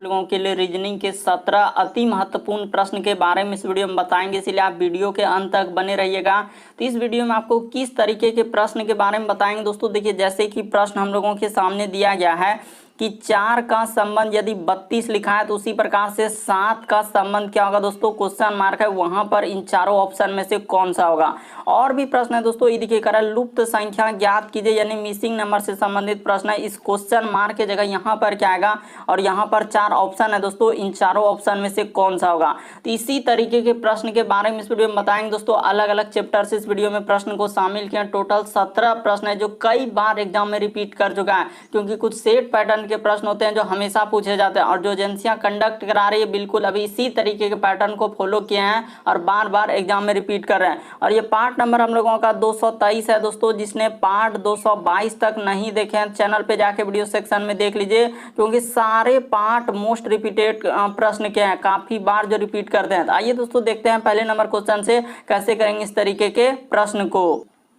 लोगों के लिए रीजनिंग के 17 अति महत्वपूर्ण प्रश्न के बारे में इस वीडियो में बताएंगे, इसलिए आप वीडियो के अंत तक बने रहिएगा। तो इस वीडियो में आपको किस तरीके के प्रश्न के बारे में बताएंगे दोस्तों। देखिए, जैसे कि प्रश्न हम लोगों के सामने दिया गया है कि 4 का संबंध यदि 32 लिखा है तो उसी प्रकार से 7 का संबंध क्या होगा दोस्तों, क्वेश्चन मार्क है, वहां पर इन चारों ऑप्शन में से कौन सा होगा। और भी प्रश्न है दोस्तों, ये देखिए कह रहा है लुप्त संख्या ज्ञात कीजिए, यानी मिसिंग नंबर से संबंधित प्रश्न है। इस क्वेश्चन मार्क की जगह यहाँ पर क्या आएगा, और यहाँ पर 4 ऑप्शन है दोस्तों, इन चारों ऑप्शन में से कौन सा होगा। तो इसी तरीके के प्रश्न के बारे में इस वीडियो में बताएंगे दोस्तों। अलग अलग चैप्टर से इस वीडियो में प्रश्न को शामिल किया। टोटल 17 प्रश्न है जो कई बार एग्जाम में रिपीट कर चुका है, क्योंकि कुछ सेट पैटर्न के प्रश्न होते हैं जो हमेशा पूछे जाते हैं, और जो एजेंसियां कंडक्ट करा रही है बिल्कुल अभी इसी तरीके के पैटर्न को फॉलो किए हैं और बार बार एग्जाम में रिपीट कर रहे हैं। और ये पार्ट नंबर हम लोगों का 223 है दोस्तों। जिसने पार्ट 222 तक नहीं देखे हैं, चैनल पे जाके वीडियो सेक्शन में देख लीजिए, क्योंकि सारे पार्ट मोस्ट रिपीटेड प्रश्न के हैं, काफी बार जो रिपीट करते हैं। तो आइए दोस्तों देखते हैं पहले नंबर क्वेश्चन से कैसे करेंगे इस तरीके के प्रश्न को।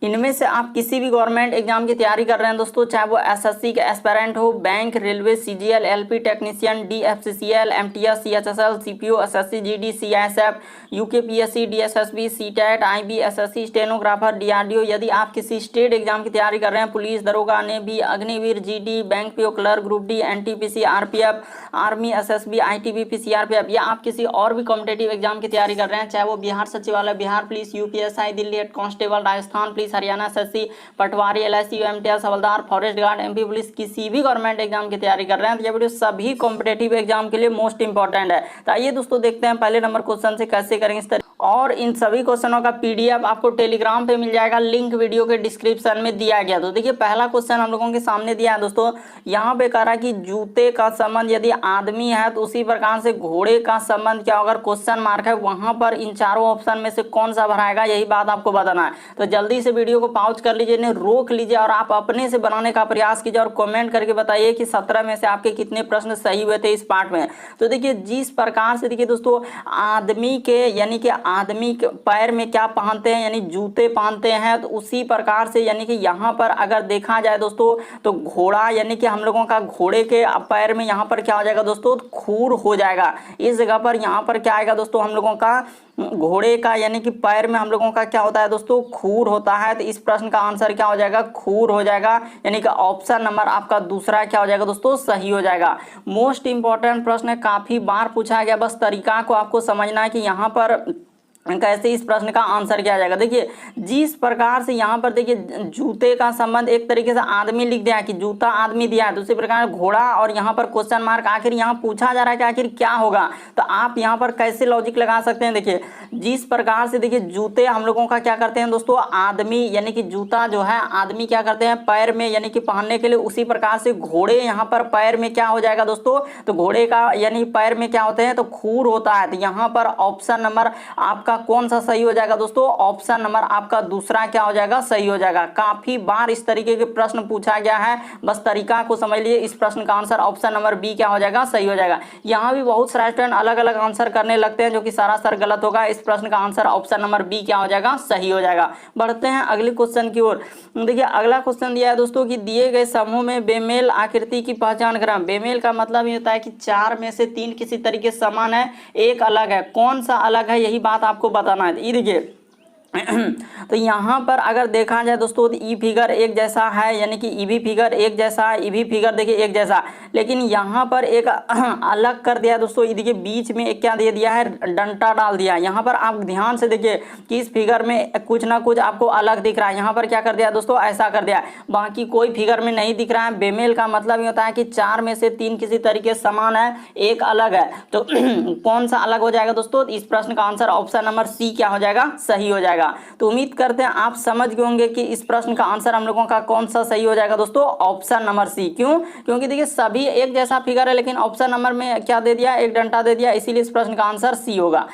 इनमें से आप किसी भी गवर्नमेंट एग्जाम की तैयारी कर रहे हैं दोस्तों, चाहे वो एसएससी के एस्पिरेंट हो, bank, railway, CGL, LP technician, DFCCL, MTS, CHSL, CPO, SSC, GD, CISF, UKPSC, DSSB, CTET, IB, SSC, stenographer, DRDO. यदि आप किसी स्टेट एग्जाम की तैयारी कर रहे हैं, पुलिस, दरोगा, navy, Agniveer, GD, bank PO clerk, group D, NTPC, RPF, army, SSB, ITBP, CRPF, या आप किसी और भी कॉम्पिटेटिव एग्जाम की तैयारी कर रहे हैं, चाहे वो बिहार सचिवालय, Bihar police, UPSI, Delhi head constable, Rajasthan police, Haryana SSC, patwari, LIC, MTS, havildar, forest guard, MP police, किसी भी गवर्नमेंट एग्जाम की तैयारी कर रहे हैं, तो ये वीडियो सभी कॉम्पिटेटिव एग्जाम के लिए मोस्ट इंपॉर्टेंट है। तो आइए दोस्तों देखते हैं पहले नंबर क्वेश्चन से कैसे करेंगे इस तरह। और इन सभी क्वेश्चनों का पीडीएफ आपको टेलीग्राम पे मिल जाएगा, लिंक वीडियो के डिस्क्रिप्शन में दिया गया। तो देखिए पहला क्वेश्चन हम लोगों के सामने दिया है दोस्तों। यहाँ पे कह रहा है कि जूते का संबंध यदि आदमी है तो उसी प्रकार से घोड़े का संबंध क्या होगा, क्वेश्चन मार्क है, वहां पर इन चारों ऑप्शन में से कौन सा भराएगा, यही बात आपको बताना है। तो जल्दी से वीडियो को पॉज कर लीजिए, इन्हें रोक लीजिए और आप अपने से बनाने का प्रयास कीजिए और कमेंट करके बताइए कि 17 में से आपके कितने प्रश्न सही हुए थे इस पार्ट में। तो देखिए जिस प्रकार से देखिए दोस्तों, आदमी के यानी कि आदमी के पैर में क्या पहनते हैं, यानी जूते पहनते हैं, तो उसी प्रकार से यानी कि यहाँ पर अगर देखा जाए दोस्तों तो घोड़ा यानी कि हम लोगों का घोड़े के पैर में यहाँ पर क्या हो जाएगा दोस्तों, खूर हो जाएगा। इस जगह पर यहाँ पर क्या आएगा दोस्तों, हम लोगों का घोड़े का यानी कि पैर में हम लोगों का क्या होता है दोस्तों, खूर होता है। तो इस प्रश्न का आंसर क्या हो जाएगा, खूर हो जाएगा, यानी कि ऑप्शन नंबर आपका दूसरा क्या हो जाएगा दोस्तों, सही हो जाएगा। मोस्ट इंपॉर्टेंट प्रश्न है, काफी बार पूछा गया, बस तरीका को आपको समझना है कि यहाँ पर कैसे इस प्रश्न का आंसर किया जाएगा। देखिए जिस प्रकार से यहाँ पर देखिए जूते का संबंध एक तरीके से आदमी लिख दिया है कि जूता आदमी दिया है, दूसरी प्रकार घोड़ा, और यहाँ पर क्वेश्चन मार्क, आखिर यहाँ पूछा जा रहा है कि आखिर क्या होगा। तो आप यहाँ पर कैसे लॉजिक लगा सकते हैं। देखिए जिस प्रकार से देखिए जूते हम लोगों का क्या करते हैं दोस्तों, आदमी यानी कि जूता जो है आदमी क्या करते हैं पैर में यानी कि पहनने के लिए, उसी प्रकार से घोड़े यहाँ पर पैर में क्या हो जाएगा दोस्तों, तो घोड़े का यानी पैर में क्या होते हैं, तो खूर होता है। तो यहाँ पर ऑप्शन नंबर आपका कौन सा सही हो जाएगा दोस्तों, ऑप्शन नंबर आपका दूसरा क्या हो जाएगा, सही हो जाएगा। काफी बार इस तरीके के प्रश्न पूछा गया है, बस तरीका को समझ लीजिए। इस प्रश्न का आंसर ऑप्शन नंबर बी क्या हो जाएगा, सही हो जाएगा। यहाँ भी बहुत सारे स्टूडेंट अलग अलग आंसर करने लगते हैं, जो कि सरासर गलत होगा। इस प्रश्न का आंसर ऑप्शन नंबर बी क्या हो जाएगा, सही हो जाएगा। बढ़ते हैं अगले क्वेश्चन की ओर। देखिए अगला क्वेश्चन दिया है दोस्तों कि दिए गए समूह में बेमेल आकृति की पहचान करें। बेमेल का मतलब ये होता है कि 4 में से 3 किसी तरीके समान है, एक अलग है, कौन सा अलग है यही बात आपको बताना है। ये देखिए तो यहाँ पर अगर देखा जाए दोस्तों तो ई फिगर एक जैसा है, यानी कि ई भी फिगर एक जैसा है, ई भी फिगर देखिए एक जैसा, लेकिन यहाँ पर एक अलग कर दिया दोस्तों। ये देखिए बीच में एक क्या दे दिया है, डंटा डाल दिया। यहाँ पर आप ध्यान से देखिए कि इस फिगर में कुछ ना कुछ आपको अलग दिख रहा है, यहाँ पर क्या कर दिया दोस्तों, ऐसा कर दिया, बाकी कोई फिगर में नहीं दिख रहा है। बेमेल का मतलब ये होता है कि 4 में से 3 किसी तरीके समान है, एक अलग है। तो कौन सा अलग हो जाएगा दोस्तों, इस प्रश्न का आंसर ऑप्शन नंबर सी क्या हो जाएगा, सही हो जाएगा। तो उम्मीद करते हैं आप समझ गए होंगे कि इस प्रश्न का आंसर हम लोगों का कौन सा सही हो जाएगा दोस्तों, ऑप्शन नंबर सी। क्यों, क्योंकि देखिए सभी एक जैसा फिगर है, लेकिन ऑप्शन नंबर में क्या दे दिया, एक डंटा दे दिया, इसीलिए इस प्रश्न का आंसर सी होगा।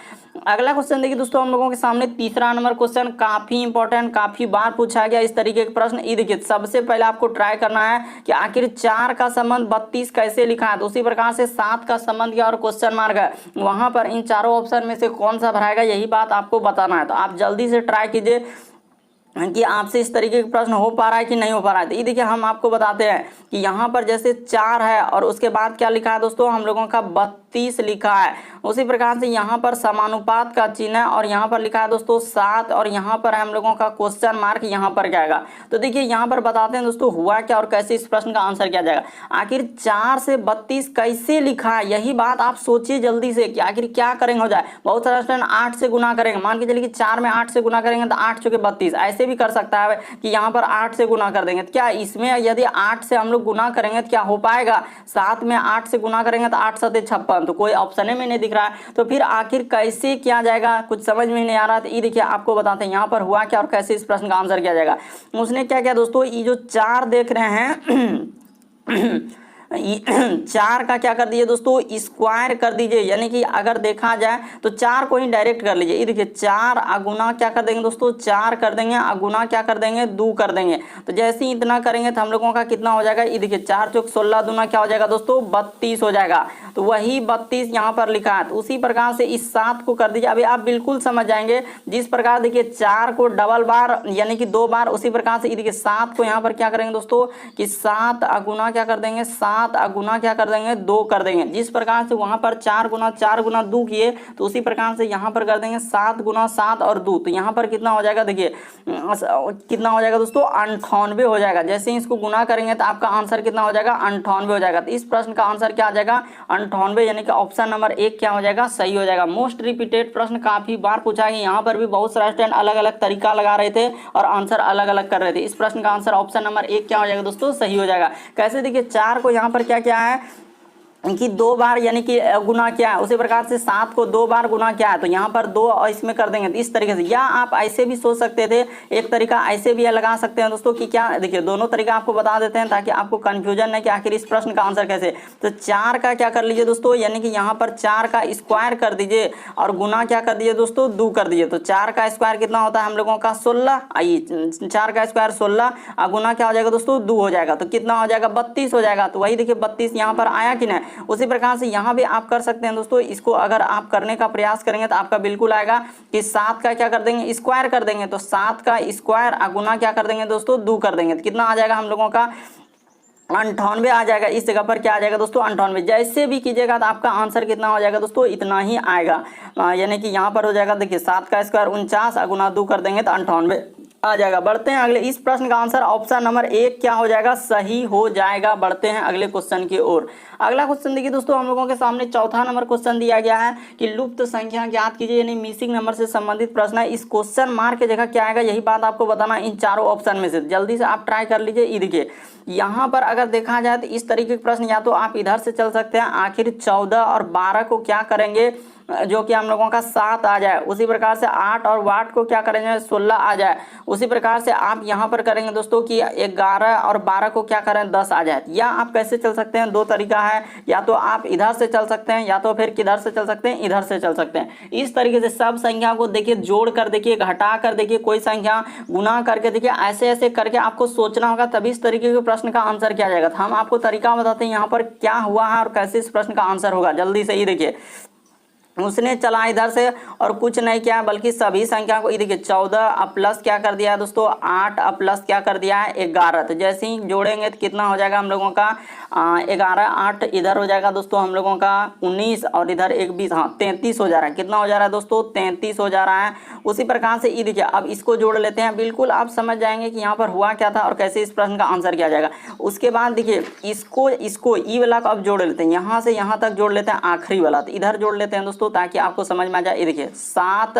अगला क्वेश्चन देखिए दोस्तों, हम लोगों के सामने तीसरा नंबर क्वेश्चन, काफी इंपॉर्टेंट, काफी बार पूछा गया इस तरीके के प्रश्न। ये देखिए सबसे पहले आपको ट्राई करना है कि आखिर 4 का संबंध 32 कैसे लिखा है, तो उसी प्रकार से 7 का संबंध क्या और क्वेश्चन मार्क है, वहां पर इन चारों ऑप्शन में से कौन सा भराएगा, यही बात आपको बताना है। तो आप जल्दी से ट्राई कीजिए कि आपसे इस तरीके का प्रश्न हो पा रहा है कि नहीं हो पा रहा है। तो ये देखिए हम आपको बताते हैं कि यहाँ पर जैसे 4 है और उसके बाद क्या लिखा है दोस्तों, हम लोगों का 32 लिखा है। उसी प्रकार से यहाँ पर समानुपात का चिन्ह है और यहाँ पर लिखा है दोस्तों 7 और यहाँ पर हम लोगों का क्वेश्चन मार्क यहाँ पर क्या आएगा। तो देखिए यहाँ पर बताते हैं दोस्तों हुआ क्या और कैसे इस प्रश्न का आंसर किया जाएगा। आखिर 4 से 32 कैसे लिखा है, यही बात आप सोचिए जल्दी से कि आखिर क्या करेंगे हो जाए। बहुत सारे स्टूडेंट 8 से गुना करेंगे, मान के चलिए कि 4 में 8 से गुना करेंगे तो 8 चौके 32, ऐसे भी कर सकता है कि यहाँ पर 8 से गुना कर देंगे। तो क्या इसमें यदि 8 से हम लोग गुना करेंगे तो क्या हो पाएगा, 7 में 8 से गुना करेंगे तो 8 7 56, तो कोई ऑप्शन में नहीं दिख रहा है। तो फिर आखिर कैसे किया जाएगा, कुछ समझ में नहीं आ रहा। तो ये देखिए आपको बताते हैं यहाँ पर हुआ क्या और कैसे इस प्रश्न का आंसर किया जाएगा। उसने क्या किया दोस्तों, ये जो 4 देख रहे हैं 4 का क्या कर दीजिए दोस्तों, स्क्वायर कर दीजिए। यानी कि अगर देखा जाए तो 4 को ही डायरेक्ट कर लीजिए। ये देखिए 4 अगुना क्या कर देंगे दोस्तों, 4 कर देंगे, अगुना क्या कर देंगे 2 कर देंगे। तो जैसे ही इतना करेंगे तो हम लोगों का कितना हो जाएगा, ये देखिए 4 चौक 16 दूना क्या हो जाएगा दोस्तों 32 हो जाएगा। तो वही 32 यहाँ पर लिखा है। तो उसी प्रकार से इस 7 को कर दीजिए। अभी आप बिल्कुल समझ जाएंगे जिस प्रकार देखिए 4 को डबल बार यानी कि 2 बार, उसी प्रकार से देखिए 7 को यहाँ पर क्या करेंगे दोस्तों कि 7 अगुना क्या कर देंगे, 7 अगुना क्या कर देंगे 2 कर देंगे। जिस प्रकार से वहां पर 4 गुना 2 किए तो उसी प्रकार से यहाँ पर कर देंगे 7 गुना 7 और 2। तो यहाँ पर कितना हो जाएगा, देखिए कितना हो जाएगा दोस्तों 98 हो जाएगा। जैसे ही इसको गुना करेंगे तो आपका आंसर कितना हो जाएगा 98 हो जाएगा। तो इस प्रश्न का आंसर क्या आ जाएगा 98, यानी कि ऑप्शन नंबर 1 क्या हो जाएगा, सही हो जाएगा। मोस्ट रिपीटेड प्रश्न काफी बार पूछा है, यहाँ पर भी बहुत सारे स्टूडेंट अलग अलग तरीका लगा रहे थे और आंसर अलग अलग कर रहे थे। इस प्रश्न का आंसर ऑप्शन नंबर 1 क्या हो जाएगा दोस्तों, सही हो जाएगा। कैसे, देखिए 4 को यहाँ पर क्या क्या है कि 2 बार यानी कि गुना किया है, उसी प्रकार से 7 को 2 बार गुना किया है तो यहाँ पर 2 और इसमें कर देंगे। तो इस तरीके से, या आप ऐसे भी सोच सकते थे, एक तरीका ऐसे भी लगा सकते हैं दोस्तों कि क्या, देखिए दोनों तरीका आपको बता देते हैं ताकि आपको कंफ्यूजन नहीं कि आखिर इस प्रश्न का आंसर कैसे। तो 4 का क्या कर लीजिए दोस्तों, यानी कि यहाँ पर 4 का स्क्वायर कर दीजिए और गुना क्या कर दीजिए दोस्तों 2 कर दीजिए। तो 4 का स्क्वायर कितना होता है हम लोगों का 16, आइए 4 का स्क्वायर 16 और गुना क्या हो जाएगा दोस्तों 2 हो जाएगा। तो कितना हो जाएगा 32 हो जाएगा। तो वही देखिए 32 यहाँ पर आया कि नहीं। उसी प्रकार से यहाँ भी आप कर सकते हैं दोस्तों, इसको अगर आप करने का प्रयास करेंगे तो आपका बिल्कुल आएगा कि 7 का क्या कर देंगे स्क्वायर कर देंगे। तो 7 का स्क्वायर अगुना क्या कर देंगे दोस्तों 2 कर देंगे। तो कितना आ जाएगा हम लोगों का 98 आ जाएगा। इस जगह पर क्या आ जाएगा दोस्तों 98। जैसे भी कीजिएगा तो आपका आंसर कितना हो जाएगा दोस्तों, इतना ही आएगा। यानी कि यहाँ पर हो जाएगा, देखिए 7 का स्क्वायर 49 अगुना 2 कर देंगे तो 98 आ जाएगा। बढ़ते हैं अगले, इस प्रश्न का आंसर ऑप्शन नंबर 1 क्या हो जाएगा, सही हो जाएगा। बढ़ते हैं अगले क्वेश्चन की ओर। अगला क्वेश्चन देखिए दोस्तों, हम लोगों के सामने चौथा नंबर क्वेश्चन दिया गया है कि लुप्त संख्या ज्ञात कीजिए, यानी मिसिंग नंबर से संबंधित प्रश्न है। इस क्वेश्चन मार्क की जगह क्या आएगा, यही बात आपको बताना इन चारों ऑप्शन में से। जल्दी से आप ट्राई कर लीजिए। ये देखिए यहाँ पर अगर देखा जाए तो इस तरीके के प्रश्न या तो आप इधर से चल सकते हैं, आखिर 14 और 12 को क्या करेंगे जो कि हम लोगों का 7 आ जाए। उसी प्रकार से 8 और 8 को क्या करेंगे 16 आ जाए। उसी प्रकार से आप यहाँ पर करेंगे दोस्तों कि 11 और 12 को क्या करें 10 आ जाए। या आप कैसे चल सकते हैं, 2 तरीका है, या तो आप इधर से चल सकते हैं या तो फिर किधर से चल सकते हैं, इधर से चल सकते हैं। इस तरीके से सब संख्या को देखिए जोड़ कर देखिए, घटा कर देखिए, कोई संख्या गुना करके देखिए, ऐसे ऐसे करके आपको सोचना होगा, तभी इस तरीके के प्रश्न का आंसर किया जाएगा। तो हम आपको तरीका बताते हैं यहाँ पर क्या हुआ है और कैसे इस प्रश्न का आंसर होगा। जल्दी से ही देखिए, उसने चला इधर से और कुछ नहीं किया बल्कि सभी संख्या को, ये देखिए 14 प्लस क्या कर दिया है दोस्तों 8 प्लस क्या कर दिया है 11। तो जैसे ही जोड़ेंगे तो कितना हो जाएगा हम लोगों का 11 8 इधर हो जाएगा दोस्तों हम लोगों का 19 और इधर 1 20, हाँ 33 हो जा रहा है। कितना हो जा रहा है दोस्तों 33 हो जा रहा है। उसी प्रकार से ये देखिए अब इसको जोड़ लेते हैं, बिल्कुल आप समझ जाएंगे कि यहाँ पर हुआ क्या था और कैसे इस प्रश्न का आंसर किया जाएगा। उसके बाद देखिए इसको ई वाला को अब जोड़ लेते हैं, यहाँ से यहाँ तक जोड़ लेते हैं आखिरी वाला, तो इधर जोड़ लेते हैं दोस्तों ताकि आपको समझ में आ जाए। ये देखिए 7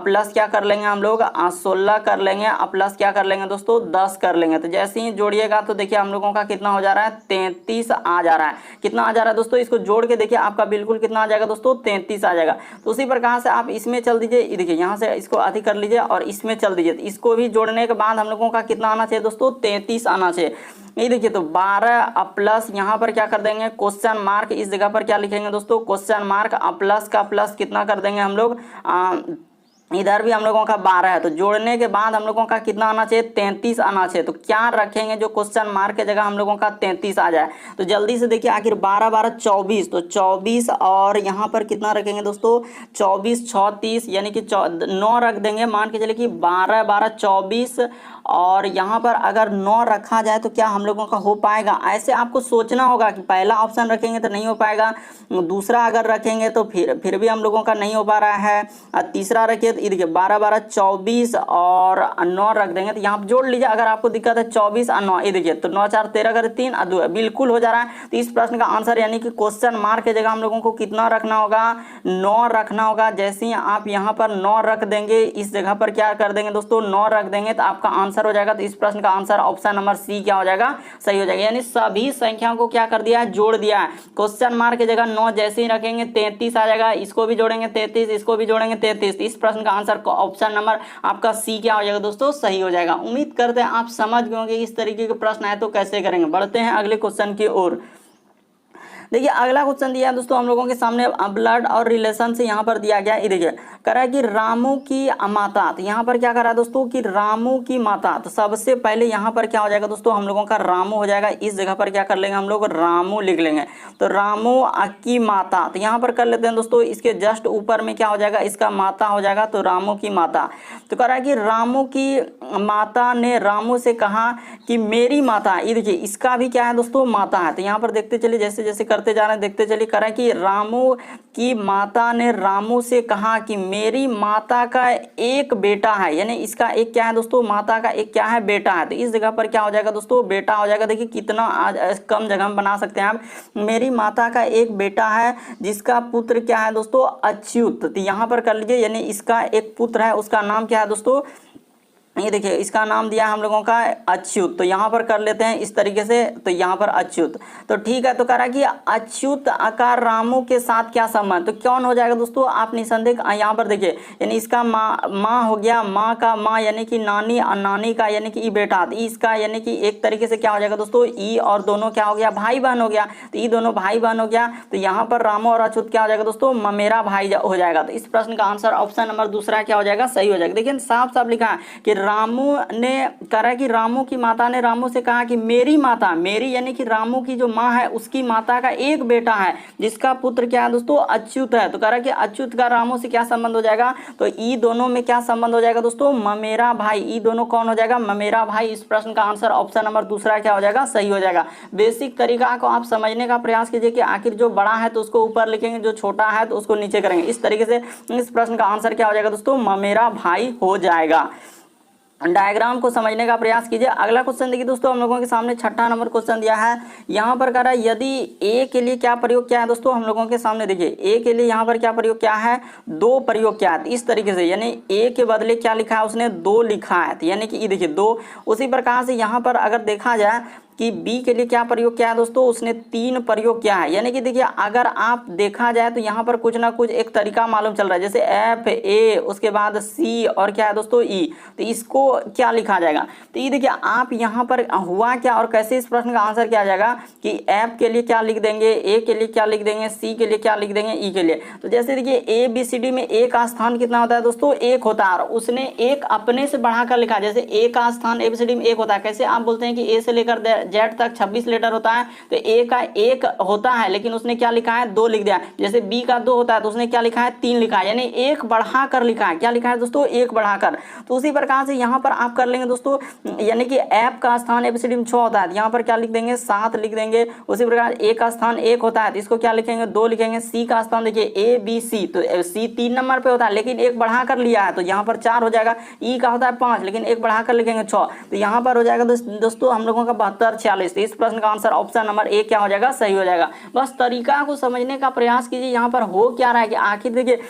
प्लस क्या कर लेंगे हम लोग 16 कर लेंगे, प्लस क्या कर लेंगे दोस्तों 10 कर लेंगे। तो जैसे ही जोड़िएगा तो देखिए हम लोगों का कितना हो जा रहा है 33 आ जा रहा है। कितना आ जा रहा है दोस्तों, इसको जोड़ के देखिए आपका बिल्कुल कितना आ जाएगा दोस्तों 33 आ जाएगा। तो उसी प्रकार से आप इसमें चल दीजिए, देखिए यहाँ से इसको अधिक कर लीजिए और इसमें चल दीजिए। तो इसको भी जोड़ने के बाद हम लोगों का कितना आना चाहिए दोस्तों 33 आना चाहिए। ये देखिए तो 12 प्लस यहाँ पर क्या कर देंगे क्वेश्चन मार्क, इस जगह पर क्या लिखेंगे दोस्तों क्वेश्चन मार्क, प्लस का प्लस कितना कर देंगे हम लोग इधर भी हम लोगों का 12 है, तो जोड़ने के बाद हम लोगों का कितना आना चाहिए, 33 आना चाहिए। तो क्या रखेंगे जो क्वेश्चन मार्क के जगह हम लोगों का 33 आ जाए। तो जल्दी से देखिए, आखिर 12 12 24, तो 24 और यहाँ पर कितना रखेंगे दोस्तों, 24 36, यानी कि 9 रख देंगे। मान के चलिए कि 12 12 24 और यहाँ पर अगर 9 रखा जाए तो क्या हम लोगों का हो पाएगा। ऐसे आपको सोचना होगा कि पहला ऑप्शन रखेंगे तो नहीं हो पाएगा, दूसरा अगर रखेंगे तो फिर भी हम लोगों का नहीं हो पा रहा है, और तीसरा रखिए तो ये देखिए 12 12 24 और 9 रख देंगे। तो यहाँ पर जोड़ लीजिए अगर आपको दिक्कत है, 24 और 9, ये देखिए तो 9 4 13 कर 3 और 2 बिल्कुल हो जा रहा है। तो इस प्रश्न का आंसर यानी कि क्वेश्चन मार्क की जगह हम लोगों को कितना रखना होगा, 9 रखना होगा। जैसे ही आप यहाँ पर 9 रख देंगे, इस जगह पर क्या कर देंगे दोस्तों, 9 रख देंगे तो आपका आंसर हो जाएगा। तो इस प्रश्न का आंसर ऑप्शन नंबर सी क्या हो जाएगा, सही हो जाएगा। यानी सभी संख्याओं को क्या कर दिया है, जोड़ दिया है। क्वेश्चन मार्क की जगह 9 जैसे ही रखेंगे 33 आ जाएगा, इसको भी जोड़ेंगे 33, इसको भी जोड़ेंगे 33। इस प्रश्न का आंसर ऑप्शन नंबर आपका सी क्या हो जाएगा दोस्तों, सही हो जाएगा। उम्मीद करते हैं आप समझ गए होंगे इस तरीके के प्रश्न आए तो कैसे करेंगे। बढ़ते हैं अगले क्वेश्चन की ओर। देखिए अगला क्वेश्चन दिया है दोस्तों हम लोगों के सामने, ब्लड और रिलेशन से यहाँ पर दिया गया। ये देखिए कह रहा है कि रामू की माता, तो यहाँ पर क्या कर रहा है दोस्तों कि रामू की माता। तो सबसे पहले यहाँ पर क्या हो जाएगा दोस्तों, हम लोगों का रामू हो जाएगा। इस जगह पर क्या कर लेंगे हम लोग, रामू लिख लेंगे। तो रामू की माता, तो यहाँ पर कर लेते हैं दोस्तों, इसके जस्ट ऊपर में क्या हो जाएगा, इसका माता हो जाएगा। तो रामू की माता, तो कह रहा है कि रामू की माता ने रामू से कहा कि मेरी माता, ये देखिए इसका भी क्या है दोस्तों, माता है। तो यहाँ पर देखते चलिए, जैसे जैसे करते जा रहे हैं देखते चलिए। कह रहा है कि रामू की माता ने रामू से कहा कि मेरी माता का एक बेटा है, यानी इसका एक क्या है दोस्तों, माता का एक क्या है, बेटा है। तो इस जगह पर क्या हो जाएगा दोस्तों, बेटा हो जाएगा। देखिए कितना आज कम जगह में बना सकते हैं आप। मेरी माता का एक बेटा है जिसका पुत्र क्या है दोस्तों, अच्युत। तो यहाँ पर कर लीजिए, यानी इसका एक पुत्र है, उसका नाम क्या है दोस्तों, ये देखिए इसका नाम दिया हम लोगों का अच्युत। तो यहाँ पर कर लेते हैं इस तरीके से, तो यहाँ पर अच्युत। तो ठीक है, तो कह रहा है कि अच्युत का रामू के साथ क्या संबंध, तो कौन हो जाएगा दोस्तों, आप निसंदेह यहाँ पर देखिए, यानी इसका माँ हो गया, माँ का माँ यानी कि नानी, और नानी का यानी कि ई बेटा। तो इसका यानी कि एक तरीके से क्या हो जाएगा दोस्तों, ई और दोनों क्या हो गया, भाई बहन हो गया। तो ये दोनों भाई बहन हो गया। तो यहाँ पर रामू और अच्युत क्या हो जाएगा दोस्तों, ममेरा भाई हो जाएगा। तो इस प्रश्न का आंसर ऑप्शन नंबर दूसरा क्या हो जाएगा, सही हो जाएगा। देखिए साफ साफ लिखा है कि रामू ने कह रहा है कि रामू की माता ने रामू से कहा कि मेरी माता, मेरी यानी कि रामू की जो माँ है उसकी माता का एक बेटा है जिसका पुत्र क्या है दोस्तों, अच्युत है। तो कह रहा है कि अच्युत का रामू से क्या संबंध हो जाएगा, तो ई दोनों में क्या संबंध हो जाएगा दोस्तों, ममेरा भाई। ई दोनों कौन हो जाएगा, ममेरा भाई। इस प्रश्न का आंसर ऑप्शन नंबर दूसरा क्या हो जाएगा, सही हो जाएगा। बेसिक तरीका को आप समझने का प्रयास कीजिए कि आखिर जो बड़ा है तो उसको ऊपर लिखेंगे, जो छोटा है तो उसको नीचे करेंगे। इस तरीके से इस प्रश्न का आंसर क्या हो जाएगा दोस्तों, ममेरा भाई हो जाएगा। डायग्राम को समझने का प्रयास कीजिए। अगला क्वेश्चन देखिए दोस्तों हम लोगों के सामने छठा नंबर क्वेश्चन दिया है। यहाँ पर कह रहा है यदि ए के लिए क्या प्रयोग क्या है दोस्तों, हम लोगों के सामने देखिए ए के लिए यहाँ पर क्या प्रयोग क्या है, दो प्रयोग क्या है। इस तरीके से यानी ए के बदले क्या लिखा है उसने, दो लिखा है। यानी कि ये देखिए दो। उसी प्रकार से यहाँ पर अगर देखा जाए कि बी के लिए क्या प्रयोग क्या है दोस्तों, उसने तीन प्रयोग क्या है। यानी कि देखिए अगर आप देखा जाए तो यहाँ पर कुछ ना कुछ एक तरीका मालूम चल रहा है, जैसे एफ ए उसके बाद सी और क्या है दोस्तों ई। तो इसको क्या लिखा जाएगा, तो ये देखिए आप यहाँ पर हुआ क्या और कैसे इस प्रश्न का आंसर क्या आ जाएगा कि एफ के लिए क्या लिख देंगे, ए के लिए क्या लिख देंगे, सी के लिए क्या लिख देंगे, ई के लिए। तो जैसे देखिए ए बी सी डी में ए का स्थान कितना होता है दोस्तों, एक होता है, और उसने एक अपने से बढ़ाकर लिखा। जैसे ए का स्थान ए बी सी डी में एक होता है, कैसे आप बोलते हैं कि ए से लेकर जेड तक 26 लेटर होता है, तो ए का एक होता है लेकिन उसने क्या लिखा है, दो लिख दिया। जैसे बी का दो होता है तो उसने क्या लिखा है, तीन लिखा है, यानी एक बढ़ाकर लिखा है। क्या लिखा है दोस्तों, एक बढ़ाकर। तो उसी प्रकार से यहाँ पर आप कर लेंगे दोस्तों, यानी कि एफ का स्थान एबीसीडी में 6 होता है, यहाँ पर क्या लिख देंगे, 7 लिख देंगे। उसी प्रकार ए का स्थान 1 होता है तो इसको क्या लिखेंगे, 2 लिखेंगे। सी का स्थान देखिए ए बी सी, तो सी 3 नंबर पे होता है लेकिन एक बढ़ाकर लिया है तो यहाँ पर 4 हो जाएगा। ई का होता है 5 लेकिन एक बढ़ाकर लिखेंगे 6, तो यहाँ पर हो जाएगा दोस्तों हम लोगों का 72 46। इस प्रश्न का आंसर ऑप्शन नंबर ए क्या हो जाएगा, सही हो जाएगा। बस तरीका को समझने का प्रयास कीजिए। यहाँ पर हो क्या रहा है कि आखिर देखिए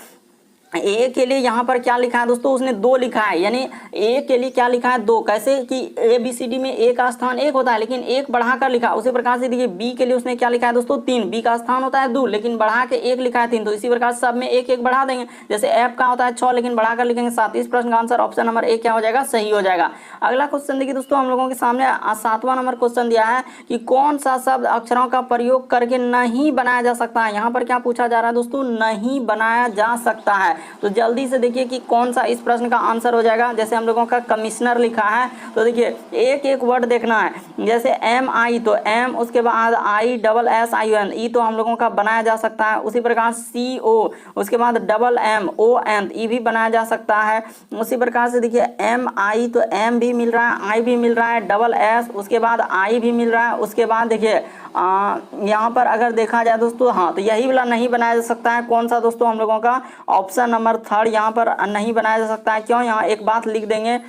ए के लिए यहाँ पर क्या लिखा है दोस्तों, उसने 2 लिखा है, यानी ए के लिए क्या लिखा है, 2। कैसे कि ए बी सी डी में ए का स्थान 1 होता है लेकिन एक बढ़ाकर लिखा। उसी प्रकार से देखिए बी के लिए उसने क्या लिखा है दोस्तों, 3। बी का स्थान होता है 2 लेकिन बढ़ा के 1 लिखा है 3, तो इसी प्रकार सब में एक एक बढ़ा देंगे। जैसे एफ का होता है 6 लेकिन बढ़ाकर लिखेंगे 7। इस प्रश्न का आंसर ऑप्शन नंबर ए क्या हो जाएगा, सही हो जाएगा। अगला क्वेश्चन देखिए दोस्तों हम लोगों के सामने 7वां नंबर क्वेश्चन दिया है कि कौन सा शब्द अक्षरों का प्रयोग करके नहीं बनाया जा सकता है। यहाँ पर क्या पूछा जा रहा है दोस्तों, नहीं बनाया जा सकता है। तो जल्दी से देखिए कि कौन सा इस प्रश्न का आंसर हो जाएगा। जैसे हम लोगों का कमिश्नर लिखा है तो देखिए एक एक वर्ड देखना है। जैसे एम आई तो एम, उसके बाद I double S I N, E तो हम लोगों का बनाया जा सकता है। उसी प्रकार सी ओ, उसके बाद डबल एम ओ एन, ई भी बनाया जा सकता है। उसी प्रकार से देखिए एम आई तो एम भी मिल रहा है, आई भी मिल रहा है, डबल एस, उसके बाद आई भी मिल रहा है। उसके बाद देखिए यहाँ पर अगर देखा जाए दोस्तों, हाँ तो यही वाला नहीं बनाया जा सकता है। कौन सा दोस्तों, हम लोगों का ऑप्शन नंबर थर्ड यहाँ पर नहीं बनाया जा सकता है। क्यों, यहाँ एक बात लिख देंगे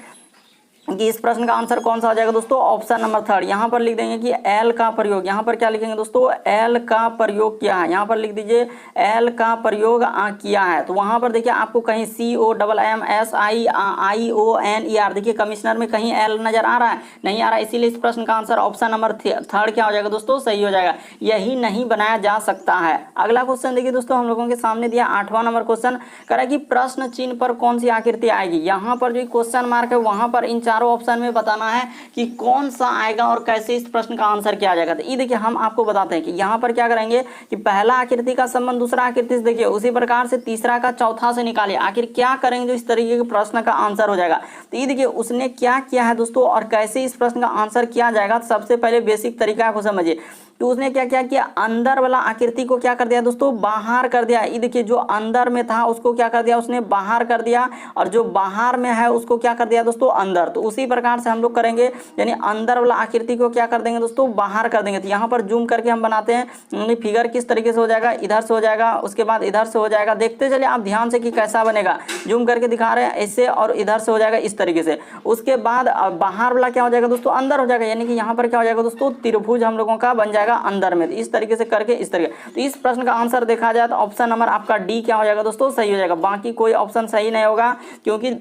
कि इस प्रश्न का आंसर कौन सा हो जाएगा दोस्तों, ऑप्शन नंबर थर्ड। यहाँ पर लिख देंगे कि एल का प्रयोग, यहाँ पर क्या लिखेंगे दोस्तों, एल का प्रयोग किया है। यहाँ पर लिख दीजिए एल का प्रयोग किया है। तो वहाँ पर देखिए आपको कहीं C O double M S I I O N E R, देखिए कमिश्नर में कहीं एल नजर आ रहा है, नहीं आ रहा है, इसीलिए इस प्रश्न का आंसर ऑप्शन नंबर थर्ड क्या हो जाएगा दोस्तों, सही हो जाएगा। यही नहीं बनाया जा सकता है। अगला क्वेश्चन देखिए दोस्तों, हम लोगों के सामने दिया 8वां नंबर क्वेश्चन, कह रहा है कि प्रश्न चिन्ह पर कौन सी आकृति आएगी। यहाँ पर जो क्वेश्चन मार्क है वहाँ पर इन चारों ऑप्शन में बताना है कि कौन सा आएगा और कैसे इस प्रश्न का आंसर किया जाएगा। तो ये देखिए हम आपको बताते हैं कि यहाँ पर क्या करेंगे कि पहला आकृति का संबंध दूसरा आकृति से देखिए, उसी प्रकार से तीसरा का चौथा से निकालिए। आखिर क्या करेंगे जो इस तरीके के प्रश्न का आंसर हो जाएगा। तो ये देखिए उसने क्या किया है दोस्तों और कैसे इस प्रश्न का आंसर किया जाएगा। तो सबसे पहले बेसिक तरीका को समझिए। तो उसने क्या क्या किया, अंदर वाला आकृति को क्या कर दिया दोस्तों, बाहर कर दिया। ये देखिए जो अंदर में था उसको क्या कर दिया, उसने बाहर कर दिया, और जो बाहर में है उसको क्या कर दिया दोस्तों, अंदर। तो उसी प्रकार से हम लोग करेंगे, यानी अंदर वाला आकृति को क्या कर देंगे दोस्तों, बाहर कर देंगे। तो यहाँ पर जूम करके हम बनाते हैं फिगर किस तरीके से हो जाएगा, इधर से हो जाएगा, उसके बाद इधर से हो जाएगा। देखते चलिए आप ध्यान से कि कैसा बनेगा। जूम करके दिखा रहे हैं ऐसे, और इधर से हो जाएगा इस तरीके से। उसके बाद बाहर वाला क्या हो जाएगा दोस्तों, अंदर हो जाएगा, यानी कि यहाँ पर क्या हो जाएगा दोस्तों, त्रिभुज हम लोगों का बन जाएगा अंदर में। तो इस तरीके से करके इस तरीके। तो इस प्रश्न का आंसर देखा जाए तो ऑप्शन नंबर आपका डी क्या हो जाएगा दोस्तों, सही हो जाएगा। बाकी कोई ऑप्शन सही नहीं होगा, क्योंकि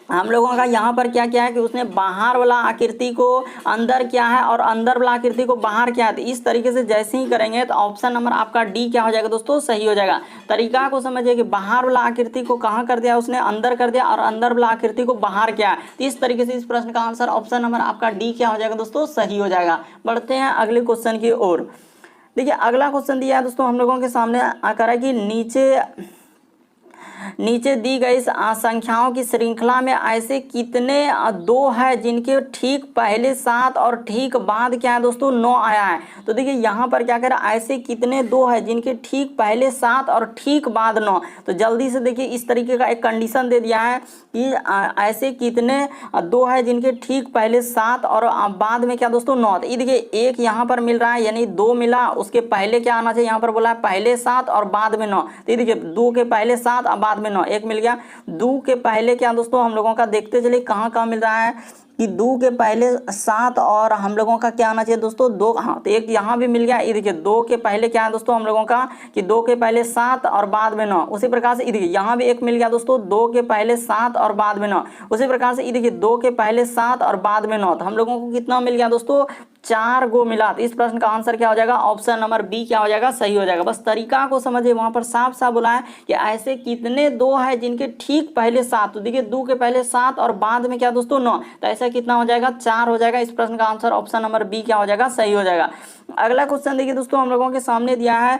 हम लोगों का यहाँ पर क्या किया है कि उसने बाहर वाला आकृति को अंदर किया है और अंदर वाला आकृति को बाहर किया है। तो इस तरीके से जैसे ही करेंगे तो ऑप्शन नंबर आपका डी क्या हो जाएगा दोस्तों, सही हो जाएगा। तरीका को समझिए कि बाहर वाला आकृति को कहाँ कर दिया उसने, अंदर कर दिया, और अंदर वाला आकृति को बाहर किया। तो इस तरीके से इस प्रश्न का आंसर ऑप्शन नंबर आपका डी क्या हो जाएगा दोस्तों, सही हो जाएगा। बढ़ते हैं अगले क्वेश्चन की ओर। देखिए अगला क्वेश्चन दिया है दोस्तों हम लोगों के सामने, कर है कि नीचे दी गई संख्याओं की श्रृंखला में ऐसे कितने दो है जिनके ठीक पहले 7 और ठीक बाद क्या है दोस्तों 9 आया है। तो देखिए यहाँ पर क्या कह रहा है, ऐसे कितने दो है जिनके ठीक पहले 7 और ठीक बाद 9। तो जल्दी से देखिए इस तरीके का एक कंडीशन दे दिया है कि ऐसे कितने दो है जिनके ठीक पहले 7 और बाद में क्या दोस्तों 9। तो ये देखिए एक यहाँ पर मिल रहा है, यानी 2 मिला, उसके पहले क्या आना चाहिए, यहाँ पर बोला है पहले 7 और बाद में 9। तो ये देखिए 2 के पहले 7 और बाद में 9, एक मिल गया। 2 के पहले क्या दोस्तों हम लोगों का देखते चलिए कहाँ कहाँ मिल रहा है कि 2 के पहले 7 और हम लोगों का क्या आना चाहिए दोस्तों 2। हाँ तो एक यहाँ भी मिल गया। ये देखिए 2 के पहले क्या है दोस्तों हम लोगों का कि 2 के पहले 7 और बाद में 9। उसी प्रकार से ये देखिए यहाँ भी एक मिल गया दोस्तों 2 के पहले 7 और बाद में 9। उसी प्रकार से ये देखिए 2 के पहले 7 और बाद में 9। तो हम लोगों को कितना मिल गया दोस्तों, 4 गो मिला। तो इस प्रश्न का आंसर क्या हो जाएगा, ऑप्शन नंबर बी क्या हो जाएगा, सही हो जाएगा। बस तरीका को समझिए, वहां पर साफ साफ बोला है कि ऐसे कितने दो है जिनके ठीक पहले 7। तो देखिए 2 के पहले 7 और बाद में क्या दोस्तों 9। तो ऐसा कितना हो जाएगा, 4 हो जाएगा। इस प्रश्न का आंसर ऑप्शन नंबर बी क्या हो जाएगा, सही हो जाएगा। अगला क्वेश्चन देखिए दोस्तों हम लोगों के सामने दिया है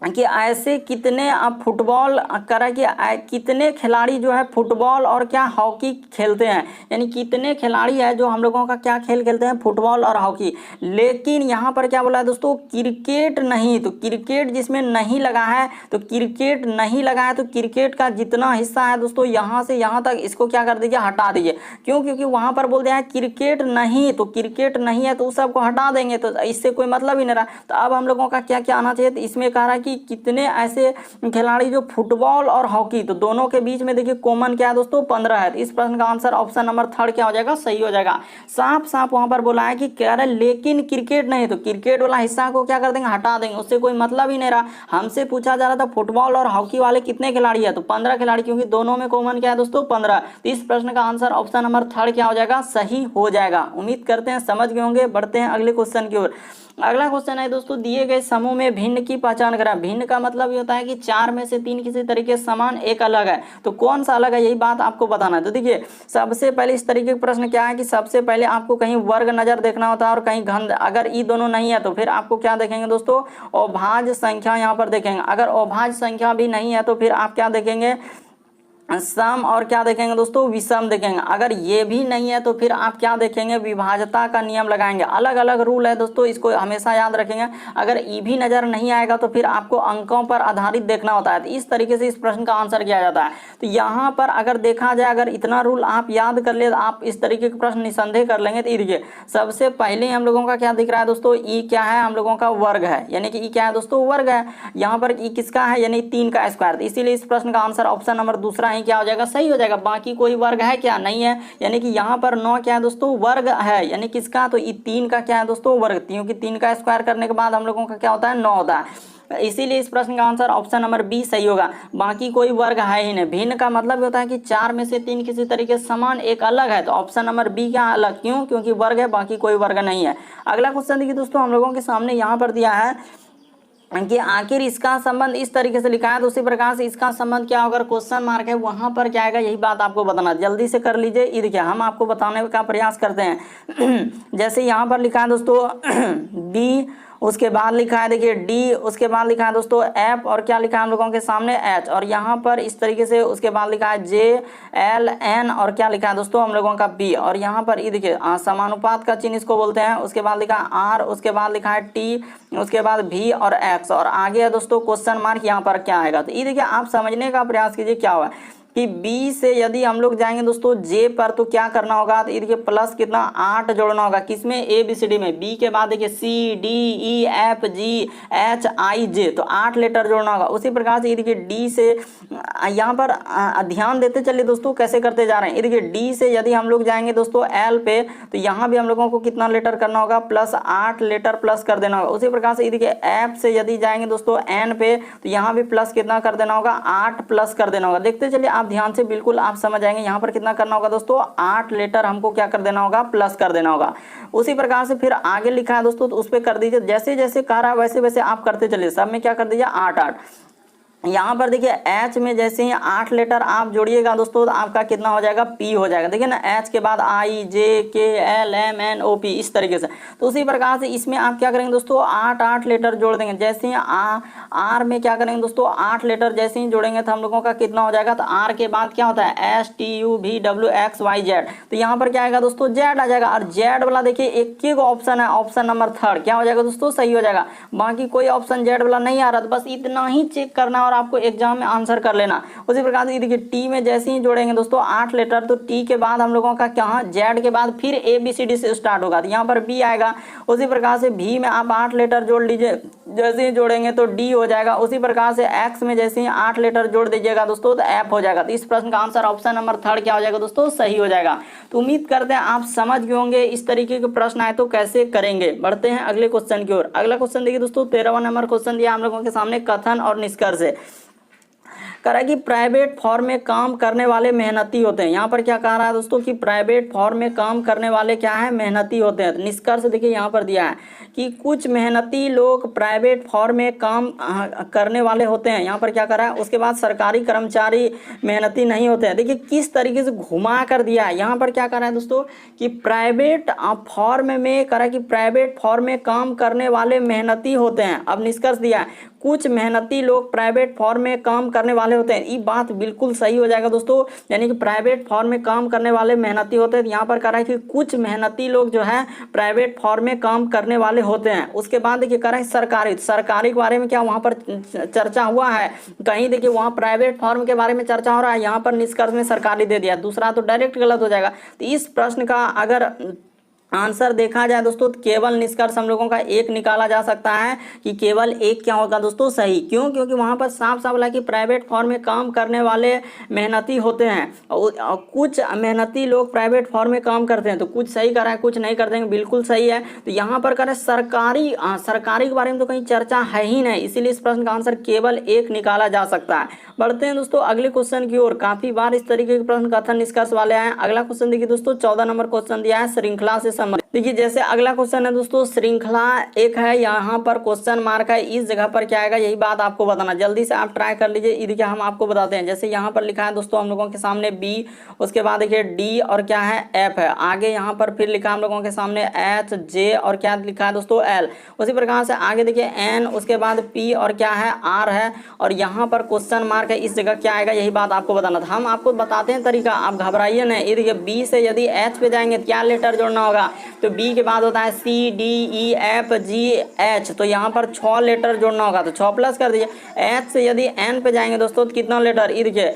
कि ऐसे कितने फुटबॉल करा कि कितने खिलाड़ी जो है फुटबॉल और क्या हॉकी खेलते हैं, यानी कितने खिलाड़ी है जो हम लोगों का क्या खेल खेलते हैं, फुटबॉल और हॉकी। लेकिन यहाँ पर क्या बोला है दोस्तों, क्रिकेट नहीं। तो क्रिकेट जिसमें नहीं लगा है, तो क्रिकेट नहीं लगा है, तो क्रिकेट का जितना हिस्सा है दोस्तों यहाँ से यहाँ तक इसको क्या कर दीजिए, हटा दीजिए। क्यों, क्योंकि वहाँ पर बोल दिया है क्रिकेट नहीं, तो क्रिकेट नहीं है तो उस सबको हटा देंगे, तो इससे कोई मतलब ही नहीं रहा। तो अब हम लोगों का क्या क्या आना चाहिए, तो इसमें कह रहा है कि कितने ऐसे खिलाड़ी जो फुटबॉल और हॉकी, तो दोनों के बीच में देखिए कॉमन क्या है दोस्तों 15 है। तो इस प्रश्न का आंसर ऑप्शन नंबर थर्ड क्या हो जाएगा, सही हो जाएगा। साफ साफ वहां पर बोला है कि कह रहे लेकिन क्रिकेट नहीं, तो क्रिकेट वाला हिस्सा को क्या कर देंगे, हटा देंगे, उससे कोई मतलब ही नहीं रहा। हमसे पूछा जा रहा था फुटबॉल और हॉकी वाले कितने खिलाड़ी है, तो 15 खिलाड़ी, क्योंकि दोनों में कॉमन क्या है दोस्तों 15। तो इस प्रश्न का आंसर ऑप्शन नंबर थर्ड क्या हो जाएगा, सही हो जाएगा। उम्मीद करते हैं समझ गए होंगे। बढ़ते हैं अगले क्वेश्चन की ओर। अगला क्वेश्चन है दोस्तों, दिए गए समूह में भिन्न की पहचान करें। भिन्न का मतलब ये होता है कि 4 में से 3 किसी तरीके से समान, एक अलग है, तो कौन सा अलग है यही बात आपको बताना है। तो देखिए सबसे पहले इस तरीके का प्रश्न क्या है कि सबसे पहले आपको कहीं वर्ग नजर देखना होता है और कहीं घन। अगर ये दोनों नहीं है तो फिर आपको क्या देखेंगे दोस्तों, अभाज्य संख्या यहाँ पर देखेंगे। अगर अभाज्य संख्या भी नहीं है तो फिर आप क्या देखेंगे, सम, और क्या देखेंगे दोस्तों, विषम देखेंगे। अगर ये भी नहीं है तो फिर आप क्या देखेंगे, विभाज्यता का नियम लगाएंगे। अलग अलग रूल है दोस्तों, इसको हमेशा याद रखेंगे। अगर ये भी नजर नहीं आएगा तो फिर आपको अंकों पर आधारित देखना होता है। तो इस तरीके से इस प्रश्न का आंसर किया जाता है। तो यहाँ पर अगर देखा जाए, अगर इतना रूल आप याद कर ले तो आप इस तरीके के प्रश्न निसंदेह कर लेंगे। तो देखिए सबसे पहले हम लोगों का क्या दिख रहा है दोस्तों, ई क्या है, हम लोगों का वर्ग है, यानी कि ई क्या है दोस्तों, वर्ग है। यहाँ पर ई किसका है, यानी 3 का स्क्वायर। इसीलिए इस प्रश्न का आंसर ऑप्शन नंबर दूसरा ही क्या हो जाएगा, सही हो जाएगा। बाकी कोई वर्ग है क्या, नहीं है, यानी कि यहाँ पर 9 क्या है दोस्तों, वर्ग है, यानी किसका, तो ये 3 का क्या है दोस्तों, वर्ग। क्योंकि 3 का स्क्वायर करने के बाद हम लोगों का क्या होता है, 9 होता है। इसीलिए इस प्रश्न का आंसर ऑप्शन नंबर बी सही होगा। बाकी कोई वर्ग है ही नहीं। भिन्न का मतलब होता है कि 4 में से 3 किसी तरीके से समान, एक अलग है, तो ऑप्शन नंबर बी क्या अलग, क्यों, क्योंकि वर्ग है, बाकी कोई वर्ग नहीं है। अगला क्वेश्चन देखिए दोस्तों, हम लोगों के सामने यहाँ पर दिया है कि आखिर इसका संबंध इस तरीके से लिखा है, तो उसी प्रकार से इसका संबंध क्या होगा, क्वेश्चन मार्क है वहां पर क्या आएगा, यही बात आपको बताना। जल्दी से कर लीजिए। ये देखिए हम आपको बताने का प्रयास करते हैं। जैसे यहाँ पर लिखा है दोस्तों बी, उसके बाद लिखा है देखिए डी, उसके बाद लिखा है दोस्तों एफ, और क्या लिखा है हम लोगों के सामने एच, और यहाँ पर इस तरीके से उसके बाद लिखा है जे एल एन, और क्या लिखा है दोस्तों हम लोगों का बी, और यहाँ पर ये देखिए समानुपात का चिन्ह इसको बोलते हैं। उसके बाद लिखा है आर, उसके बाद लिखा है टी, उसके बाद भी और एक्स, और आगे है दोस्तों क्वेश्चन मार्क। यहाँ पर क्या आएगा, तो ये देखिए आप समझने का प्रयास कीजिए क्या हुआ कि बी से यदि हम लोग जाएंगे दोस्तों जे पर, तो क्या करना होगा, तो ये देखिए प्लस कितना 8 जोड़ना होगा, किसमें, ए बी सी डी में। बी के बाद देखिए C D E F G H I J, तो 8 लेटर जोड़ना होगा। उसी प्रकार से ये देखिए डी से यहाँ पर ध्यान देते चलिए दोस्तों कैसे करते जा रहे हैं। ये देखिए डी से यदि हम लोग जाएंगे दोस्तों एल पे, तो यहाँ भी हम लोगों को कितना लेटर करना होगा, प्लस 8 लेटर प्लस कर देना होगा। उसी प्रकार से ये देखिए एफ से यदि जाएंगे दोस्तों एन पे, तो यहाँ भी प्लस कितना कर देना होगा, 8 प्लस कर देना होगा। देखते चलिए आप ध्यान से, बिल्कुल आप समझ आएंगे। यहाँ पर कितना करना होगा दोस्तों, 8 लेटर हमको क्या कर देना होगा, प्लस कर देना होगा। उसी प्रकार से फिर आगे लिखा है दोस्तों, तो उस पर कर दीजिए। जैसे जैसे कह रहा है वैसे वैसे आप करते चलिए। सब में क्या कर दीजिए 8 8। यहाँ पर देखिए एच में जैसे ही 8 लेटर आप जोड़िएगा दोस्तों, तो आपका कितना हो जाएगा, पी हो जाएगा। देखिए ना, एच के बाद I J K L M N O P, इस तरीके से। तो उसी प्रकार से इसमें आप क्या करेंगे दोस्तों, 8 8 लेटर जोड़ देंगे। जैसे ही आर में क्या करेंगे दोस्तों, 8 लेटर जैसे ही जोड़ेंगे तो हम लोगों का कितना हो जाएगा, तो आर के बाद क्या होता है, S T U V W X Y Z, तो यहाँ पर क्या आएगा दोस्तों, जेड आ जाएगा। और जेड वाला देखिए एक ही ऑप्शन है, ऑप्शन नंबर 3 क्या हो जाएगा दोस्तों, सही हो जाएगा। बाकी कोई ऑप्शन जेड वाला नहीं आ रहा, तो बस इतना ही चेक करना और आपको एग्जाम में आंसर कर लेना। उसी प्रकार से देखिए टी में जैसे ही जोड़ेंगे दोस्तों 8 लेटर, तो टी के बाद हम लोगों का क्या, जेड के बाद फिर ए बी सी डी से स्टार्ट होगा, तो यहाँ पर बी आएगा। उसी प्रकार से भी में आप 8 लेटर जोड़ लीजिए, जैसे ही जोड़ेंगे तो डी हो जाएगा। उसी प्रकार से एक्स में जैसे ही 8 लेटर जोड़ दीजिएगा दोस्तों, तो एफ हो जाएगा। तो इस प्रश्न का आंसर ऑप्शन नंबर 3 क्या हो जाएगा दोस्तों, सही हो जाएगा। तो उम्मीद करते हैं आप समझ गए होंगे इस तरीके के प्रश्न आए तो कैसे करेंगे। बढ़ते हैं अगले क्वेश्चन की ओर। अगला क्वेश्चन देखिए दोस्तों, 13वां नंबर क्वेश्चन दिया हम लोगों के सामने, कथन और निष्कर्ष है। कह रहा है कि प्राइवेट फॉर्म में काम करने वाले मेहनती होते हैं। यहाँ पर क्या कह रहा है दोस्तों कि प्राइवेट फॉर्म में काम करने वाले क्या है, मेहनती होते हैं। निष्कर्ष देखिए यहाँ पर दिया है कि कुछ मेहनती लोग प्राइवेट फॉर्म में काम करने वाले होते हैं। यहाँ पर क्या कर रहा है, उसके बाद सरकारी कर्मचारी मेहनती नहीं होते हैं। देखिए किस तरीके से घुमा कर दिया है। यहाँ पर क्या कर रहा है दोस्तों कि प्राइवेट फॉर्म में कर रहा है कि प्राइवेट फॉर्म में काम करने वाले मेहनती होते हैं। अब निष्कर्ष दिया है कुछ मेहनती लोग प्राइवेट फॉर्म में काम करने वाले होते हैं। ये बात बिल्कुल सही हो जाएगा दोस्तों, यानी कि प्राइवेट फॉर्म में काम करने वाले मेहनती होते हैं। यहाँ पर कह रहा है कि कुछ मेहनती लोग जो है प्राइवेट फॉर्म में काम करने वाले होते हैं। उसके बाद देखिए कह रहा है सरकारी के बारे में क्या वहाँ पर चर्चा हुआ है, कहीं देखिए वहाँ प्राइवेट फॉर्म के बारे में चर्चा हो रहा है, यहाँ पर निष्कर्ष में सरकारी दे दिया, दूसरा तो डायरेक्ट गलत हो जाएगा। तो इस प्रश्न का अगर आंसर देखा जाए दोस्तों, तो केवल निष्कर्ष हम लोगों का एक निकाला जा सकता है कि केवल एक क्या होगा दोस्तों, सही। क्यों, क्योंकि वहां पर साफ साफ लगा कि प्राइवेट फॉर्म में काम करने वाले मेहनती होते हैं और कुछ मेहनती लोग प्राइवेट फॉर्म में काम करते हैं। तो कुछ सही कर रहा है, कुछ नहीं करते हैं, बिल्कुल सही है। तो यहाँ पर करें सरकारी के बारे में तो कहीं चर्चा है ही नहीं, इसीलिए इस प्रश्न का आंसर केवल एक निकाला जा सकता है। बढ़ते हैं दोस्तों अगले क्वेश्चन की ओर। काफी बार इस तरीके के प्रश्न कथन निष्कर्ष वाले आए। अगला क्वेश्चन देखिए दोस्तों, 14 नंबर क्वेश्चन दिया है श्रृंखला से संबंधित। देखिए जैसे अगला क्वेश्चन है दोस्तों, श्रृंखला एक है, यहाँ पर क्वेश्चन मार्क है, इस जगह पर क्या आएगा यही बात आपको बताना। जल्दी से आप ट्राई कर लीजिए। ये देखिए हम आपको बताते हैं, जैसे यहाँ पर लिखा है दोस्तों हम लोगों के सामने बी, उसके बाद देखिए डी और क्या है एफ है। आगे यहाँ पर फिर लिखा हम लोगों के सामने एच जे और क्या लिखा है दोस्तों एल। उसी प्रकार से आगे देखिए एन, उसके बाद पी और क्या है आर है, और यहाँ पर क्वेश्चन मार्क है, इस जगह क्या आएगा यही बात आपको बताना था। हम आपको बताते हैं तरीका, आप घबराइए नहीं। ये देखिए बी से यदि एच पे जाएंगे क्या लेटर जोड़ना होगा, तो बी के बाद होता है C D E F G H, तो यहाँ पर 6 लेटर जोड़ना होगा, तो 6 प्लस कर दीजिए। एच से यदि एन पे जाएंगे दोस्तों तो कितना लेटर, ये देखिए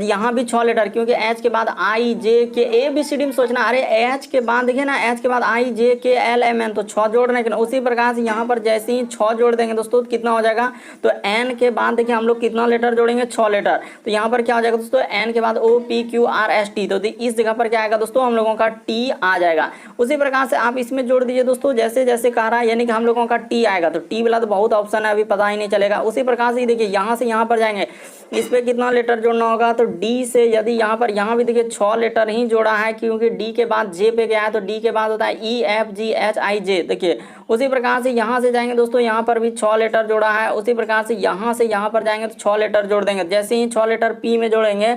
यहाँ भी 6 लेटर, क्योंकि एच के बाद आई जे के ए बी सी डी में सोचना, अरे एच के बाद देखिए ना, एच के बाद I J K L M N, तो 6 जोड़ रहे हैं। उसी प्रकार से यहाँ पर जैसे ही 6 जोड़ देंगे दोस्तों तो कितना हो जाएगा, तो एन के बाद देखिए हम लोग कितना लेटर जोड़ेंगे 6 लेटर, तो यहाँ पर क्या हो जाएगा दोस्तों एन के बाद O P Q R S T, तो इस जगह पर क्या आएगा दोस्तों हम लोगों का टी आ जाएगा। उसी प्रकार से आप इसमें जोड़ दीजिए दोस्तों, जैसे जैसे कह रहा है यानी कि हम लोगों का टी आएगा, तो टी वाला तो बहुत ऑप्शन है, अभी पता ही नहीं चलेगा। उसी प्रकार से देखिए यहाँ से यहाँ पर जाएंगे, इस पे कितना लेटर जोड़ना होगा, तो डी से यदि यहाँ पर यहाँ भी देखिए 6 लेटर ही जोड़ा है, क्योंकि डी के बाद जे पे गया है, तो डी के बाद होता है ई एफ जी एच आई जे। देखिए उसी प्रकार से यहाँ से जाएंगे दोस्तों, यहाँ पर भी 6 लेटर जोड़ा है। उसी प्रकार से यहाँ पर जाएंगे तो 6 लेटर जोड़ देंगे। जैसे ही 6 लेटर पी में जोड़ेंगे